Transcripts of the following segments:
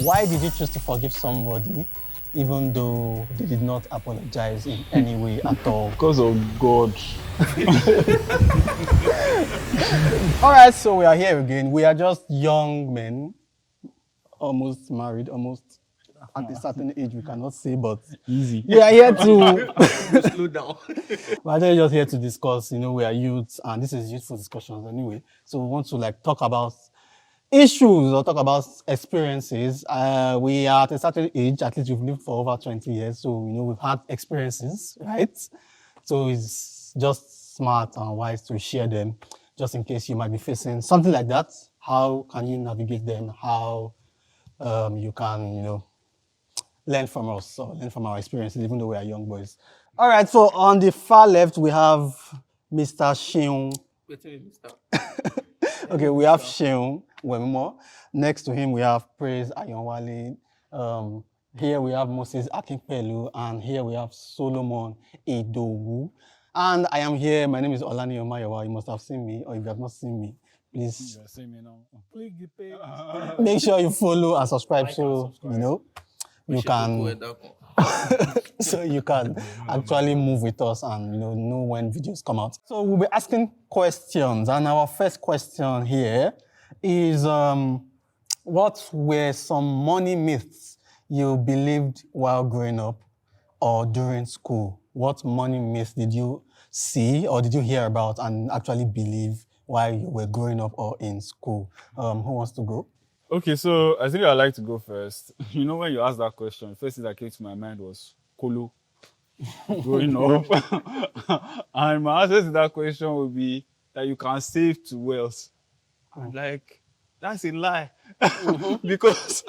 why did you choose to forgive somebody even though they did not apologize in any way at all? Because of God. All right, so we are here again. We are just young men, almost married, almost at a certain age, we cannot say, but Easy. we are here to Slow down. we're actually just here to discuss, we are youths and this is youthful discussions anyway. So we want to talk about issues or talk about experiences. We are at a certain age, at least we've lived for over 20 years. So, we've had experiences, right? So it's just smart and wise to share them just in case you might be facing something like that. How can you navigate them? How you can, learn from us or learn from our experiences, even though we are young boys. All right, so on the far left, we have Mr. Sheung. Okay, we have Sheung Wemmo. Next to him, we have Praise Ayonwale. Here we have Moses Akinpelu, and here we have Solomon Edowu. And I am here. My name is Olani Omayowa. You must have seen me, or if you have not seen me, please You are seeing me now. make sure you follow and subscribe so you can so you can actually move with us and know when videos come out. So we'll be asking questions, and our first question here is what were some money myths you believed while growing up or during school? What money myths did you see or did you hear about and actually believe while you were growing up or in school? Who wants to go? Okay, so I think I'd like to go first. When you asked that question, the first thing that came to my mind was Kolo growing up. And my answer to that question would be that you can save to wealth. And that's a lie. Because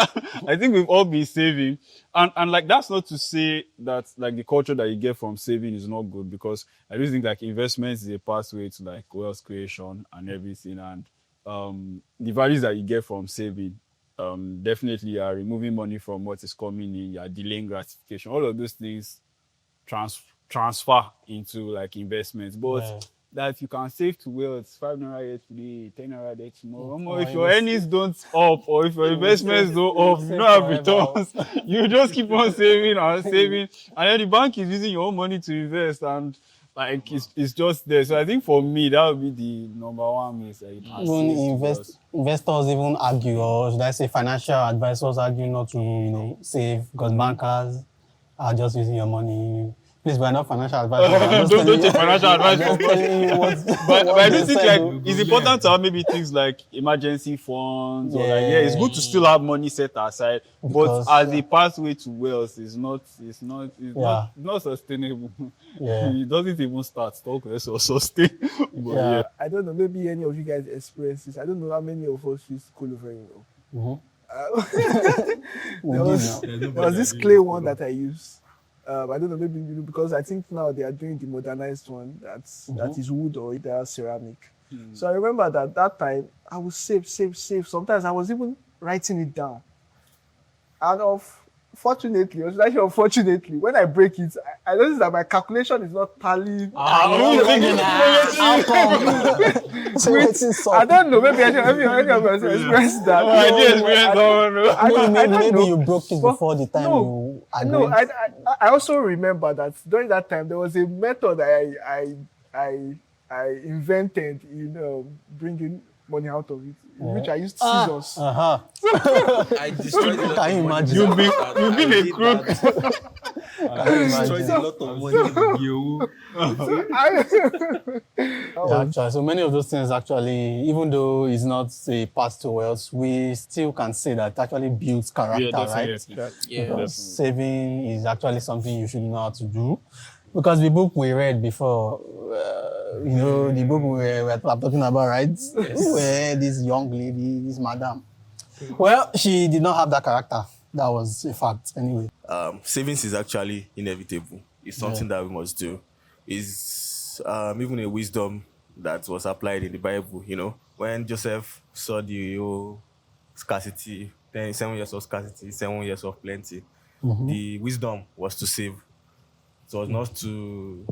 I think we've all been saving. And that's not to say that the culture that you get from saving is not good, because I do think investments is a pathway to wealth creation and everything. And the values that you get from saving, definitely you are removing money from what is coming in, you are delaying gratification. All of those things transfer into investments. But that you can save to wealth, 5 naira here today, 10 naira there tomorrow. If your earnings don't up or if your investments don't up, you don't have returns. You just keep on saving and saving, and then the bank is using your own money to invest, and it's just there. So I think for me that would be the number one myth. Investors even argue, or should I say financial advisors argue not to save because bankers are just using your money. Please, we're not financial advisors. Don't take financial advice from us. But I do think it's important to have maybe things like emergency funds or it's good to still have money set aside, but as a pathway to wealth is not sustainable. Yeah. It doesn't even start talk less or sustain. But I don't know, maybe any of you guys experience this. I don't know how many of us use school very well. There was this clay one that I used. I don't know, maybe because I think now they are doing the modernized one that is wood or either ceramic. So I remember that time I would save. Sometimes I was even writing it down. And fortunately, or should I say unfortunately, when I break it, I noticed that my calculation is not tallying. How come? I don't know. Maybe any of us experienced that. I did experience that. Maybe you broke it before the time you agreed. No, I also remember that during that time there was a method I invented in bringing money out of it, in which I used scissors. I destroyed a lot Can you of money. imagine? You've been a crook. I destroyed a lot of money. Actually, so many of those things actually, even though it's not a path to wealth, we still can say that it actually builds character, right? Because saving is actually something you should know how to do. Because the book we read before, the book we were talking about, right? Where this young lady, this madam, well, she did not have that character. That was a fact, anyway. Savings is actually inevitable. It's something that we must do. It's even a wisdom that was applied in the Bible. When Joseph saw the scarcity, 7 years of scarcity, 7 years of plenty, the wisdom was to save. It was not to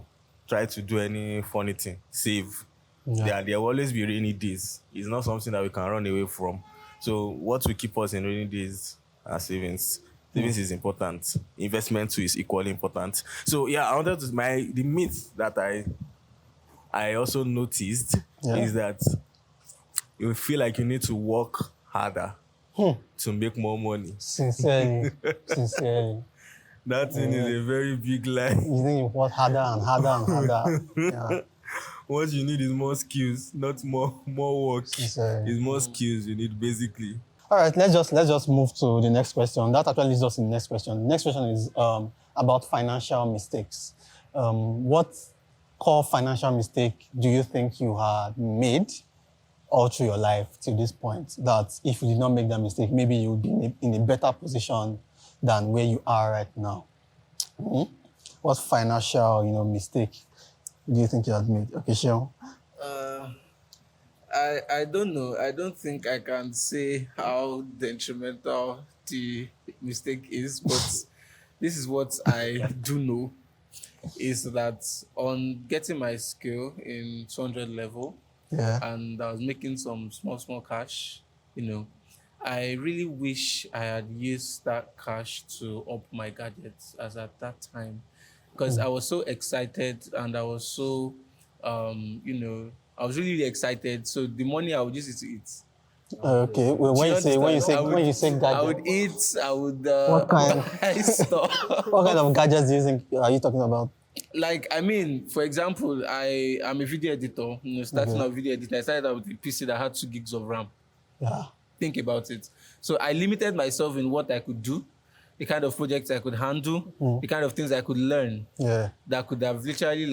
try to do any funny thing. Save. There will always be rainy days. It's not something that we can run away from. So what will keep us in rainy days and savings. Savings is important. Investment too is equally important. So yeah, I wanted to the myth that I also noticed is that you feel like you need to work harder to make more money. Sincerely. That thing is a very big lie. You think you work harder and harder and harder. Yeah. What you need is more skills, not more work. Sincerely. It's more skills you need, basically. All right, let's just move to the next question. That actually leads us to the next question. The next question is about financial mistakes. What core financial mistake do you think you had made all through your life to this point, that if you did not make that mistake, maybe you would be in a better position than where you are right now? What financial, mistake do you think you had made? Okay, Sean. I don't know. I don't think I can say how detrimental the mistake is, but this is what I do know, is that on getting my skill in 200 level, and I was making some small cash, I really wish I had used that cash to up my gadgets as at that time, because I was so excited and I was so, I was really excited. So the money I would use it to eat. Okay. Well, when you say gadgets, I would eat. I would what kind buy stuff. What kind of gadgets do you think are you talking about? Like, I mean, for example, I am a video editor. Starting out video editing, I started out with a PC that had 2 gigs of RAM. Yeah. Think about it. So I limited myself in what I could do, the kind of projects I could handle, the kind of things I could learn. Yeah. That could have literally,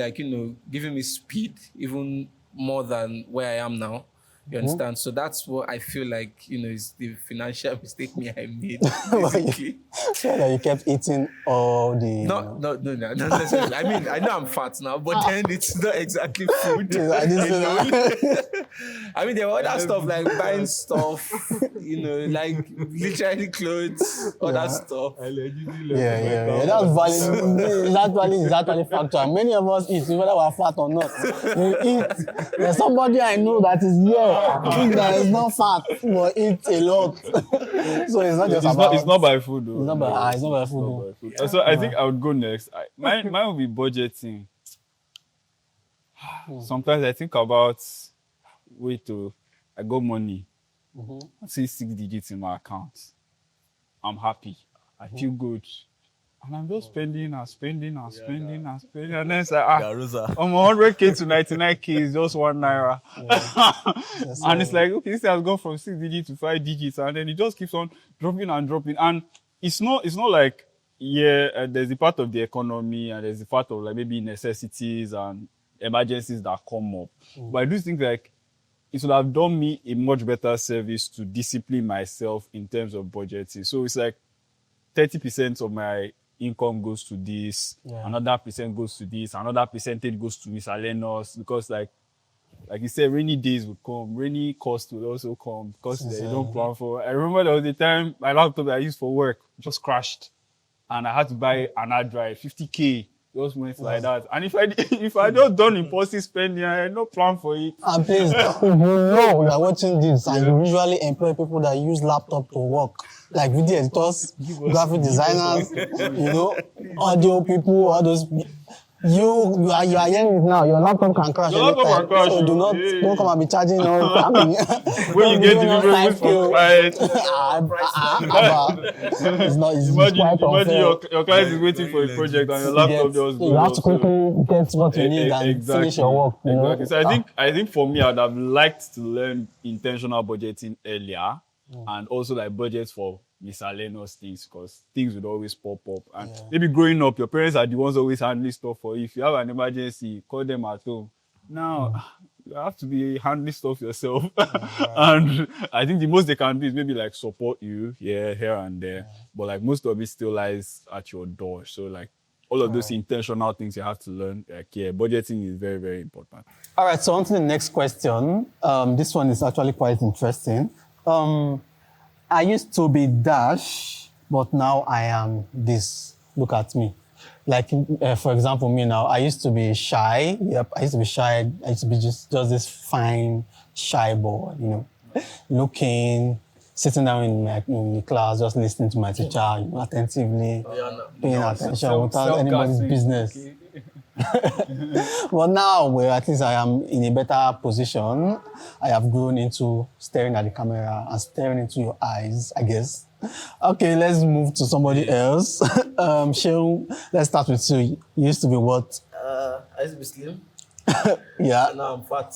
given me speed, even more than where I am now. You understand? So that's what I feel like, is the financial mistake I made, basically. So that you kept eating all the... No, not necessarily. I mean, I know I'm fat now, but then it's not exactly food. I didn't say that. I mean, there were other stuff like buying stuff, like literally clothes, other stuff. Yeah. That's actually factual. Many of us eat, whether we're fat or not. We eat. There's somebody I know that is here. That is not fat, but eats a lot. So it's not just about... It's not by food, though. It's not by food. Yeah. So I think I would go next. Mine would be budgeting. Sometimes I think about I got money. I see 6 digits in my account. I'm happy. I feel good. And I'm just spending. And then it's like, I'm 100K to 99K is just 1 naira. And it's like, okay, this has gone from 6 digits to 5 digits. And then it just keeps on dropping. And it's not like, there's a part of the economy and there's a part of like maybe necessities and emergencies that come up. But I do think like it would have done me a much better service to discipline myself in terms of budgeting. So it's like 30% of my income goes to this, another percent goes to this, another percentage goes to miscellaneous, because like you said, rainy days would come, rainy costs would also come, because you don't plan for. I remember there was a time my laptop I used for work just crashed, and I had to buy an hard drive, 50K. Just went like that. And if I just done impulsive spending, I had no plan for it. And please, you are watching this, and you usually employ people that use laptop to work, like video editors, graphic designers, audio people, all those. You are hearing it now. Your laptop can crash. Your laptop can crash. So don't come and be charging all family. When you get delivery from client. It's not easy. Imagine your client is waiting for a project and your laptop just goes. You have to quickly get what you need and finish your work. Exactly. So I think for me, I'd have liked to learn intentional budgeting earlier, and also like budgets for miscellaneous things, because things would always pop up. And maybe growing up, your parents are the ones always handling stuff for you. If you have an emergency, call them at home. Now, you have to be handling stuff yourself. And I think the most they can do is maybe like support you, here and there. But like most of it still lies at your door. So like all of those intentional things you have to learn. Like, budgeting is very, very important. All right, so on to the next question. This one is actually quite interesting. I used to be dash, but now I am this. Look at me. Like, for example, me now, I used to be shy. Yep, I used to be shy. I used to be just this fine, shy boy, looking, sitting down in the class, just listening to my teacher, attentively, paying attention without anybody's business. Okay. But now, where at least I am in a better position, I have grown into staring at the camera and staring into your eyes, I guess. Okay, let's move to somebody else. Shehu, let's start with you. You used to be what? I used to be slim. Yeah. And now I'm fat.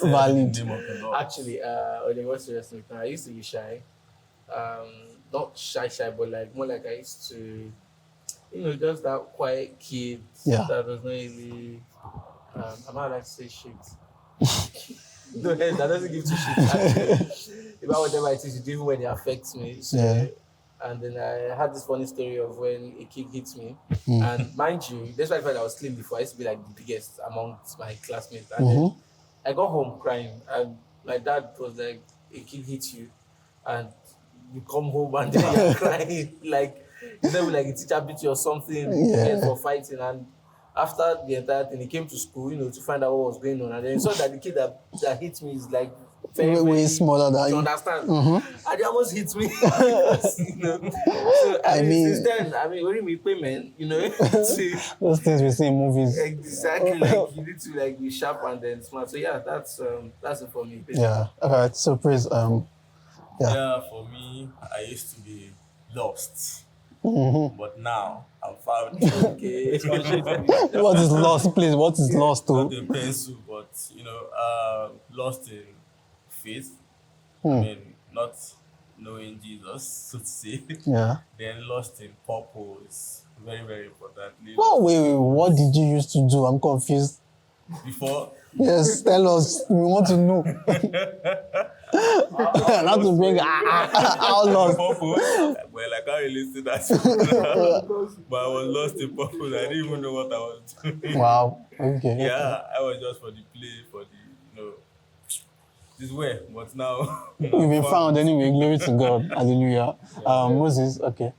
Valid. Actually, on the more serious note, I used to be shy. Not shy, but like more like I used to, just that quiet kid that was not really. I'm not like to say shit. No, that doesn't give two shits. Actually, about whatever it is you do, even when it affects me. So, and then I had this funny story of when a kid hits me, and mind you, despite the fact I was slim before, I used to be like the biggest amongst my classmates. And then I got home crying, and my dad was like, "A kid hits you, and you come home and then you're crying like it's not like a teacher beat you or something for fighting." And after the entire thing, he came to school, to find out what was going on, and then he saw that the kid that hit me is like very, way smaller than you you. understand? And he almost hit me. Because, so I mean, since then, when we payment, those things we see in movies. Exactly, like you need to like be sharp and then smart. So yeah, that's it for me. Basically. Yeah. Okay. So please, Yeah, for me, I used to be lost, but now I'm found. Okay. what is lost, please? What is lost Not to? in pencil, but lost in faith. I mean, not knowing Jesus, so to say. Yeah. Then lost in purpose. Very, very importantly. Oh, wait. What did you used to do? I'm confused. Before. Yes, tell us. We want to know. Not to bring how lost. Purpose. Well, I can't really say that. But I was lost in purpose. I didn't even know what I was doing. Wow. Okay. Yeah, I was just for the play, for the, this way. But now. You've been found anyway. Glory to God. Hallelujah. Moses. Okay.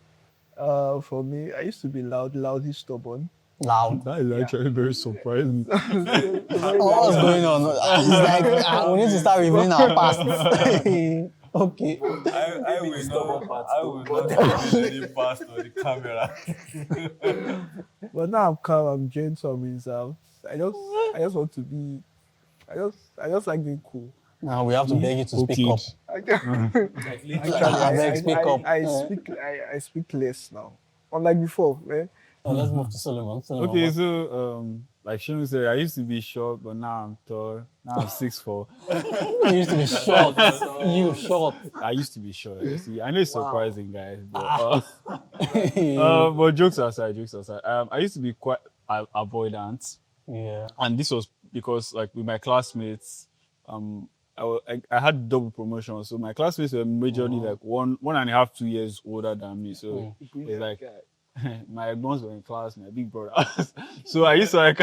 For me, I used to be loudly stubborn. Loud. That is actually very surprising. What's going on? It's like we need to start revealing our past. Okay. I will not reveal any past on the camera. But now I'm calm, I'm gentle, I'm reserved. I just want to be, I just like being cool. Now we have to beg you to speak up. Speak up. I speak less now. Unlike before, man. Let's move to Solomon. Okay, so like Shinu said, I used to be short, but now I'm tall. Now I'm 6'4". You used to be short. You short. I used to be short. You see, I know it's surprising, guys, but jokes aside, I used to be quite avoidant. Yeah. And this was because, like, with my classmates, I had double promotion, so my classmates were majorly like 1.5, 2 years older than me. So it's like my bonds were in class, my big brothers. So I used to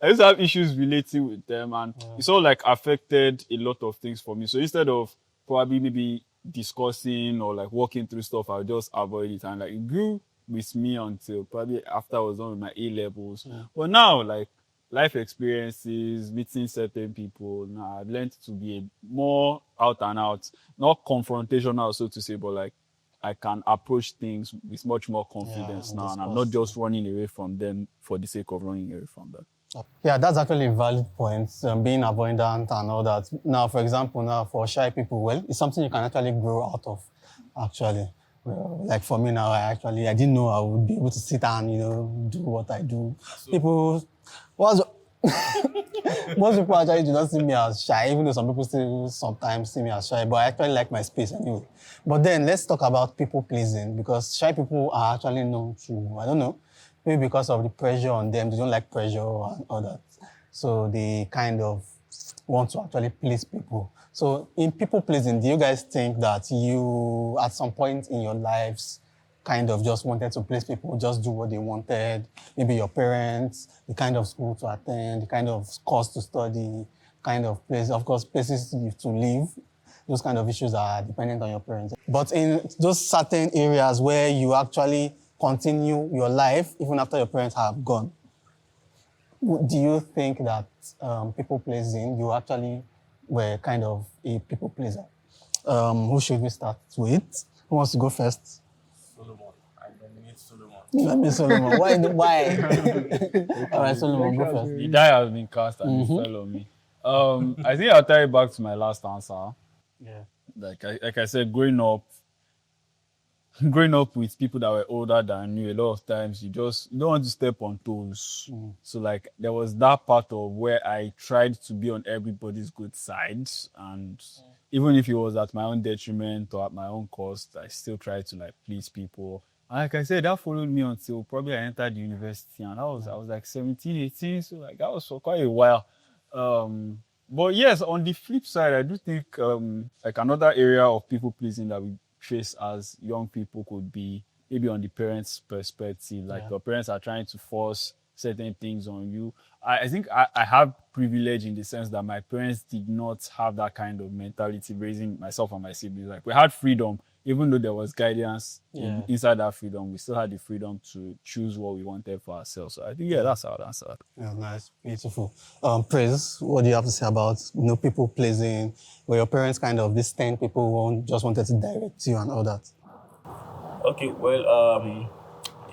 have issues relating with them, and it's all like affected a lot of things for me. So instead of probably maybe discussing or like walking through stuff, I would just avoid it, and like it grew with me until probably after I was done with my A levels. But now, like, life experiences, meeting certain people, now I've learned to be more out and out, not confrontational, so to say, but like I can approach things with much more confidence now, and I'm not just running away from them for the sake of running away from them. Yeah, that's actually a valid point, being avoidant and all that. Now, for example, for shy people, well, it's something you can actually grow out of, actually. Like for me now, I didn't know I would be able to sit and, do what I do. Most people actually do not see me as shy, even though some people still sometimes see me as shy, but I actually like my space anyway. But then let's talk about people pleasing, because shy people are actually known to, I don't know, maybe because of the pressure on them, they don't like pressure and all that. So they kind of want to actually please people. So in people pleasing, do you guys think that you, at some point in your lives, kind of just wanted to please people, just do what they wanted, maybe your parents, the kind of school to attend, the kind of course to study, kind of place, of course, places to live. Those kind of issues are dependent on your parents. But in those certain areas where you actually continue your life, even after your parents have gone, do you think that people pleasing, you actually were kind of a people pleaser. Who should we start with? Who wants to go first? Solomon. I nominate Solomon. Let me Solomon. Why? All right, Solomon, go first. The die has been cast and it fell on me. I think I'll tie it back to my last answer. Yeah. Like I said, growing up with people that were older than you, a lot of times you don't want to step on toes. So like there was that part of where I tried to be on everybody's good side, and even if it was at my own detriment or at my own cost, I still tried to like please people. And like I said, that followed me until probably I entered university, and I was like 17, 18, so like that was for quite a while. But yes, on the flip side, I do think like another area of people pleasing that we face as young people could be maybe on the parents' perspective. Like your parents are trying to force certain things on you. I think I have privilege in the sense that my parents did not have that kind of mentality raising myself and my siblings. Like we had freedom, even though there was guidance inside that freedom, we still had the freedom to choose what we wanted for ourselves. So I think, that's how I'd answer that. Yeah, nice, beautiful. Praise, what do you have to say about people pleasing? Were your parents kind of these 10 people who just wanted to direct you and all that? Okay, well,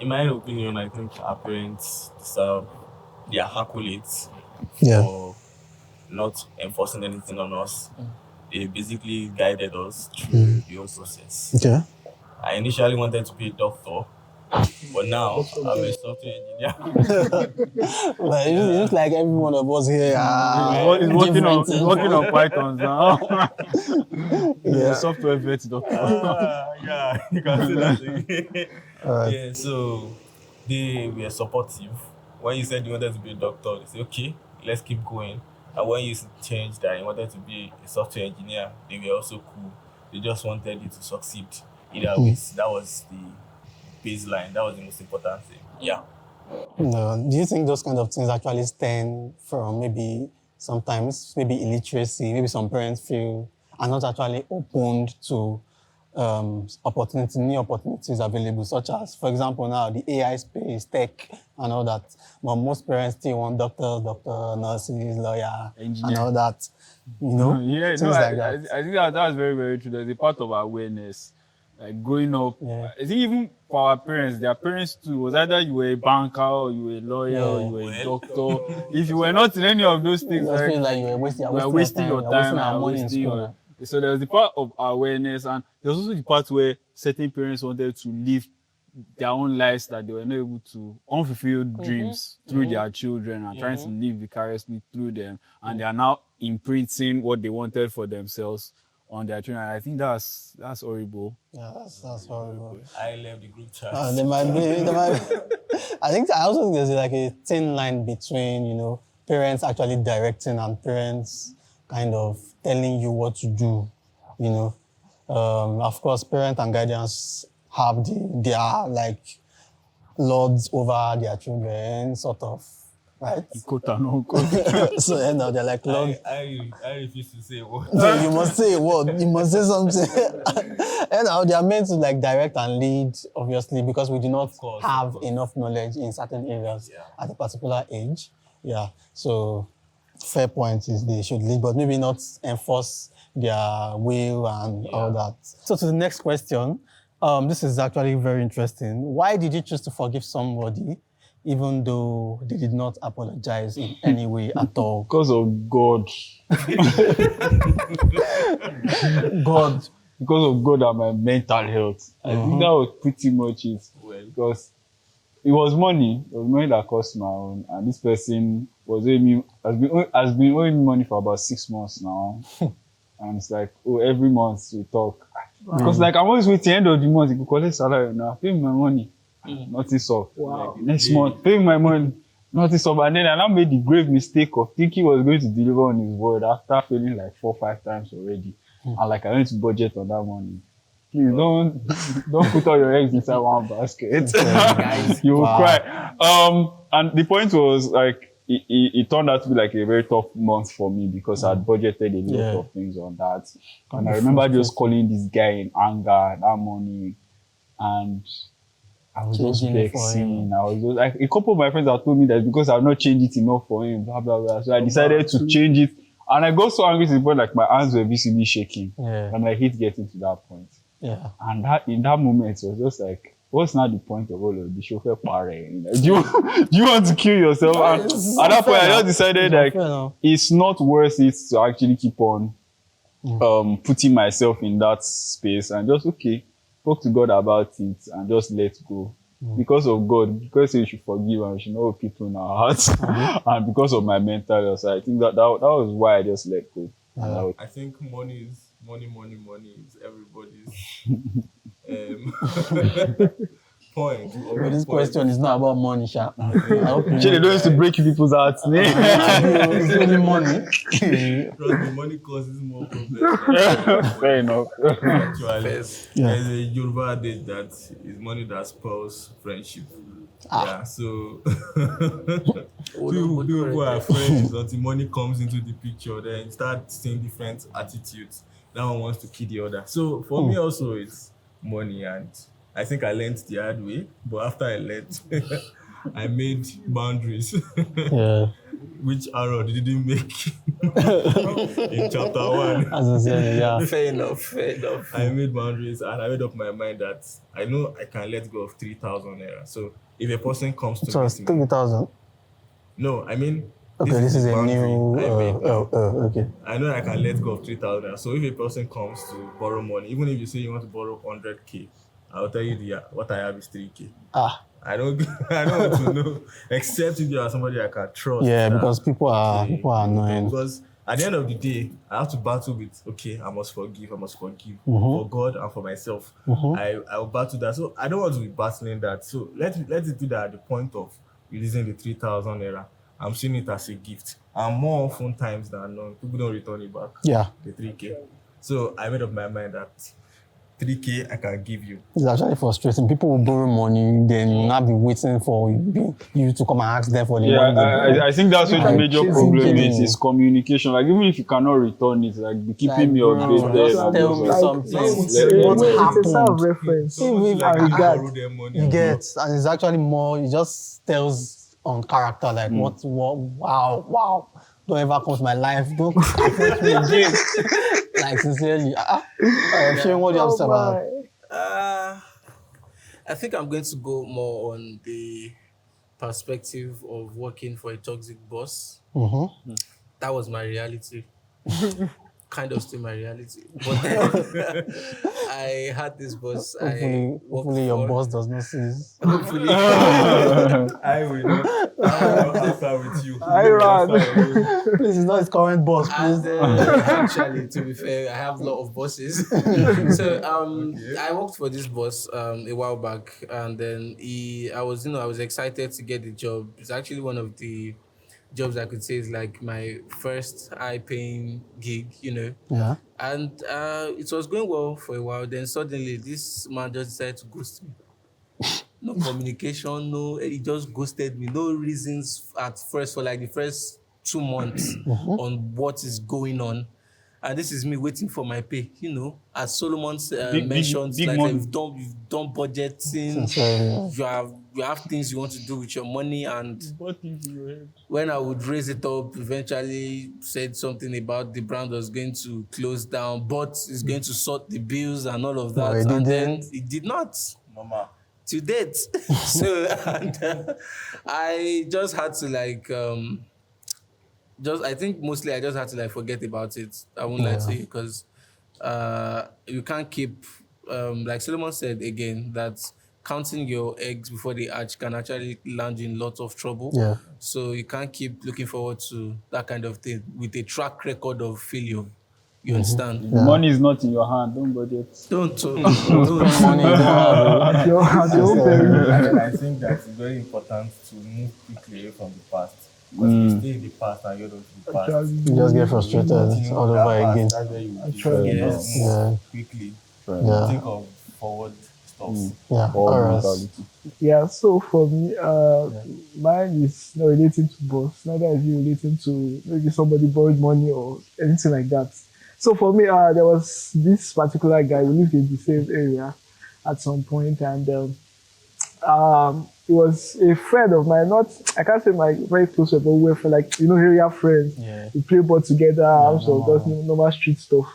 in my opinion, I think our parents deserve their accolades for not enforcing anything on us. They basically guided us through the whole process. Okay. I initially wanted to be a doctor, but now I'm a software engineer. But it looks like every one of us here He's working on Python now. He's a software vet doctor. Yeah, you can say that. Yeah, so they were supportive. When you said you wanted to be a doctor, they said, okay, let's keep going. And when you changed that you wanted to be a software engineer, they were also cool. They just wanted you to succeed. Either way, that was the baseline. That was the most important thing. Yeah. No, do you think those kind of things actually stem from maybe sometimes illiteracy? Maybe some parents feel are not actually opened to new opportunities available, such as, for example, now the AI space, tech, and all that. But most parents still want doctors, nurses, lawyer, engineer, and all that. Like that. I think that's very, very true. There's a part of awareness. Like growing up, I think even for our parents, their parents too, was either you were a banker or you were a lawyer or you were a doctor. If you were not in any of those things, you feel like you were wasting your time, our money in school. So there was the part of awareness, and there's also the part where certain parents wanted to live their own lives that they were not able to, unfulfilled dreams through their children, and trying to live vicariously through them, and they are now imprinting what they wanted for themselves on their children. I think that's horrible. Yeah, that's horrible. I left the group chat. There might be. I also think there's like a thin line between parents actually directing and parents kind of telling you what to do. Of course, parent and guardians have their like lords over their children, sort of, right? Quote and unquote. So they're like lords. I refuse to say what. No, you must say a word. You must say something. They are meant to like direct and lead, obviously, because we do not have enough knowledge in certain areas at a particular age. Yeah. So fair point is they should lead, but maybe not enforce their will and all that. So to the next question, this is actually very interesting. Why did you choose to forgive somebody even though they did not apologize in any way at all? Because of God. Because of God and my mental health. I think that was pretty much it. Because it was money. It was money that cost my own. And this person has been owing me money for about 6 months now. And it's like, every month we talk. Because I'm always waiting end of the month, you could collect salary now, pay me my money. Nothing solved. Wow. Like, next month, pay me my money. Nothing solved. And then I now made the grave mistake of thinking he was going to deliver on his word after failing like 4 or 5 times already. And I went to budget on that money. Please don't put all your eggs inside one basket. Guys, you will cry. And the point was it turned out to be like a very tough month for me because I had budgeted a lot of things on that. And I remember just calling this guy in anger that morning, and I was just vexing. I was just like, a couple of my friends had told me that because I've not changed it enough for him, blah blah blah. So I decided to change it And I got so angry to the point like my hands were visibly shaking. Yeah. And I hate getting to that point. Yeah. And that in that moment it was just like, what's now the point of all of the chauffeur party? Do you want to kill yourself? And at that point I just decided like it's not worth it to actually keep on putting myself in that space and just talk to God about it and just let go. Because of God, because we should forgive and we should know people in our hearts, and because of my mental health, I think that was why I just let go. I think money is everybody's point. But this question is not about money, Sha. They don't used to break people's hearts. It's only money. Money causes more problems. Fair enough. Actually, there's a Yoruba adage that is money that spoils friendship. Yeah, so people who are friends until money comes into the picture, then start seeing different attitudes. That one wants to kill the other. So for me also, it's money, and I think I learned the hard way. But after I learned, I made boundaries. Yeah. Which arrow didn't make in chapter 1. As I said, yeah. Fair enough. I made boundaries and I made up my mind that I know I can let go of 3,000 naira. So if a person comes to So it's 3,000. No, I mean, Okay, this is a boundary new. I made now. Okay. I know I can let go of 3,000 naira. So if a person comes to borrow money, even if you say you want to borrow 100k, I'll tell you what I have is 3k. I don't want to know, except if you are somebody I can trust. Yeah, because people are annoying. Because at the end of the day, I have to battle with, I must forgive for God and for myself. I will battle that. So I don't want to be battling that. So let it be that at the point of releasing the 3,000 naira, I'm seeing it as a gift. And more often times than not, people don't return it back. Yeah. The 3k. So I made up my mind that 3k I can give you. It's actually frustrating. People will borrow money, then not be waiting for you to come and ask them for the money. I think that's what the major problem is communication. Like even if you cannot return it, like be keeping me updated. Tell me something. What happened? Reference. You get, and it's actually more. It just tells on character. Like what? Wow. Don't ever come to my life. Don't approach me again. Like sincerely, I'm sharing what you have to say about. I think I'm going to go more on the perspective of working for a toxic boss. That was my reality. Kind of still my reality. But then I had this boss. Hopefully your boss does not see this. Hopefully. I will not answer with you. I run. Please, it's not his current boss, please. Actually, to be fair, I have a lot of bosses. So I worked for this boss a while back, and then I was excited to get the job. It's actually one of the jobs I could say is like my first high-paying gig, Yeah. And it was going well for a while. Then suddenly, this man just decided to ghost me. No communication, he just ghosted me. No reasons at first for like the first 2 months on what is going on. And this is me waiting for my pay, as Solomon mentioned, big like money. you've done budgeting, you have things you want to do with your money, and when I would raise it up, eventually said something about the brand was going to close down, but it's going to sort the bills and all of that, and then it did not. Mama. To date. So, and I just had to I think mostly I just had to forget about it. I won't lie to you, because you can't keep, like Solomon said again, that counting your eggs before they hatch can actually land you in lots of trouble. Yeah. So you can't keep looking forward to that kind of thing with a track record of failure. You understand? The money is not in your hand. Don't budget. Don't Money you don't have. And I think that it's very important to move quickly away from the past. Because if you stay in the past and you don't do the past, You just get frustrated all over again. That's where you move quickly. Think of forward stuff. Yeah. All right. Yeah, so for me, mine is not relating to boss, neither is it relating to maybe somebody borrowed money or anything like that. So for me, there was this particular guy, we lived in the same area at some point, and was a friend of mine. Not, I can't say my very close friend, but we were for like, area friends. Yeah. We play ball together, so just normal street stuff.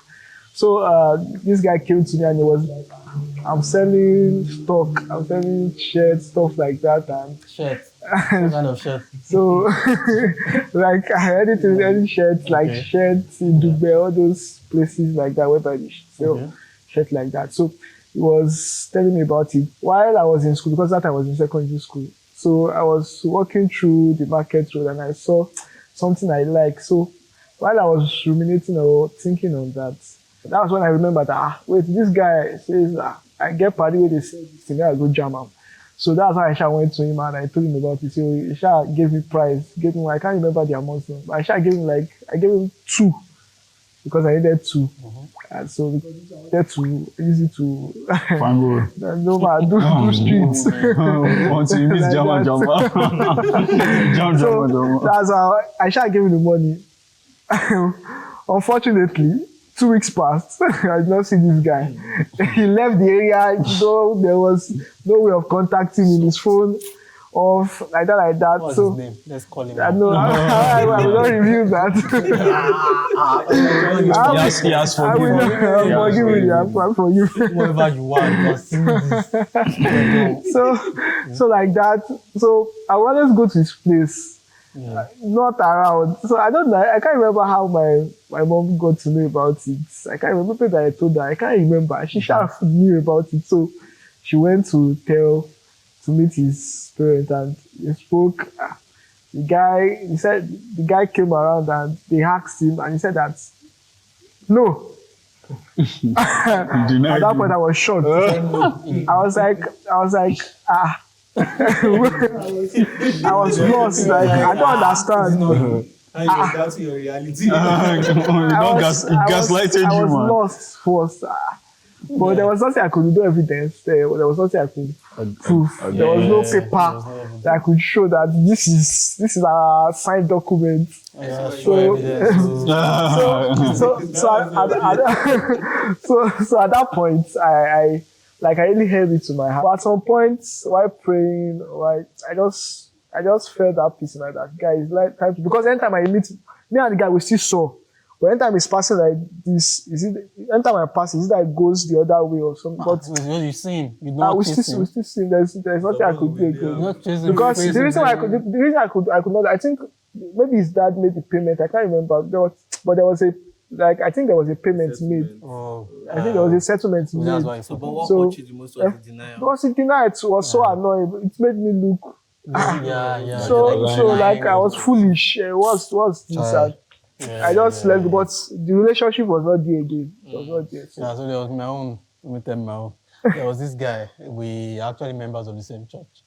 So this guy came to me and he was like, I'm selling stock, I'm selling shirts, stuff like that, and Shirt. What kind of shirt? so like any shirts, like shirts in Dubai, all those places like that where they sell shirts like that. So he was telling me about it while I was in school, because that I was in secondary school. So I was walking through the market road and I saw something I like. So while I was ruminating or thinking on that was when I remembered that, wait, this guy says, I get party where they say this thing, I go jam him. So that's how I went to him and I told him about it. So Isha gave me price, I can't remember the amount now, but Isha gave him I gave him 2 because I needed 2. And so because I wanted to easy to no man, do streets. Want to miss Jama. So that's how Isha gave me the money. Unfortunately, 2 weeks passed. I did not see this guy. He left the area, though there was no way of contacting him. His phone off, like that. What's so his name? Let's call him. I know. I will not review that. He has forgiven forgive I'm for you. Whoever you are, you must see this. So like that. So I will always go to his place. Not around. So I don't know. I can't remember how my mom got to know about it. I can't remember that I told her. I can't remember. She knew about it. So she went to meet his parents and he spoke. The guy came around and they asked him and he said that no. At that point I was shocked. I was like, I was lost. Like I don't understand. That's your reality. Gaslighted you, man. I was lost first. But there was nothing I could do evidence. There was nothing I could prove. There was no paper that I could show that this is a signed document. So at that point, I really held it to my heart. But at some point, while praying, I just felt that peace in my heart. Guys, like time to, because anytime I meet me and the guy, we still saw. But anytime he's passing like this, anytime I pass, is it that it goes the other way or something? But you see him, you don't we still see him. There's nothing I could do again. Because the reason I could not, I think maybe his dad made the payment. I can't remember. But there was I think there was a payment made. I think there was a settlement made. But what got you the most was the denial? Because the denial was so annoying. It made me look. So I was foolish. What's this? I just left, but the relationship was not there again. It was not there. So there was my own. Let me tell my own. There was this guy. We are actually members of the same church.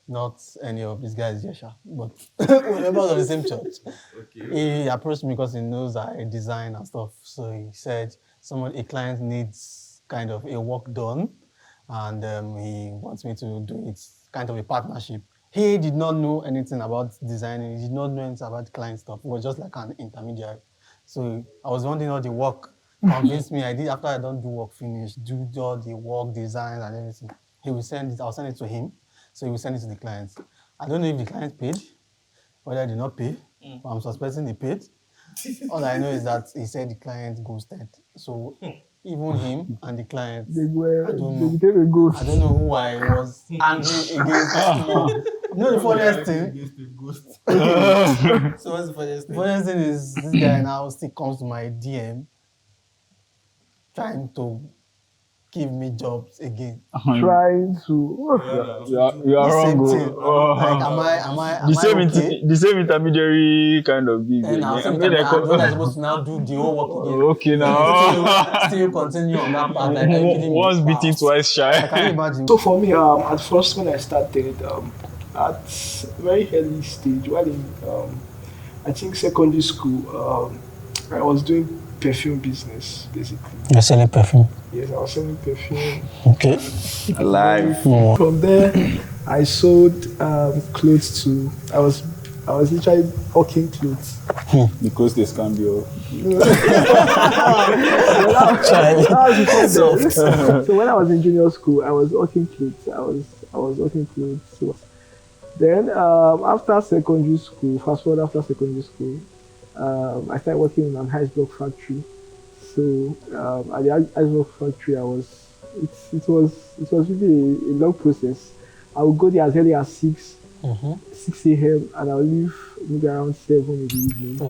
Not any of these guys, Yesha, but we're members of the same church. Okay. He approached me because he knows I design and stuff. So he said a client needs kind of a work done, and he wants me to do it, kind of a partnership. He did not know anything about designing. He did not know anything about client stuff. He was just like an intermediary. So I was wanting all the work. Convinced me. I did after I don't do work finish, do all the work, design and everything. He will send it. I'll send it to him. So he will send it to the clients. I don't know if the client paid, whether they did not pay. But I'm suspecting they paid. All I know is that he said the client ghosted. So even him and the client, they became a ghost. I don't know who I was angry against. You know the funniest thing? So what's the funniest thing? The funniest thing is this guy now still comes to my DM trying to give me jobs again. Trying to. You are wrong. Like, am I okay? The same intermediary kind of gig. And I'm supposed to now do the whole work again. Okay, now. Still continue on that path. Like, once beaten, twice shy. I can imagine. So for me, at first when I started, at very early stage, while in I think secondary school, I was doing perfume business basically. You're selling perfume? Yes, I was selling perfume. Okay. Alive. From there, I sold clothes to. I was literally hawking clothes. The closest can be all. So when I was in junior school, I was hawking clothes. I was hawking clothes. So Then after secondary school, fast forward after secondary school, I started working in an ice block factory. So at the ice block factory, it was really a long process. I would go there as early as 6 a.m. and I'll leave maybe around 7 in the evening.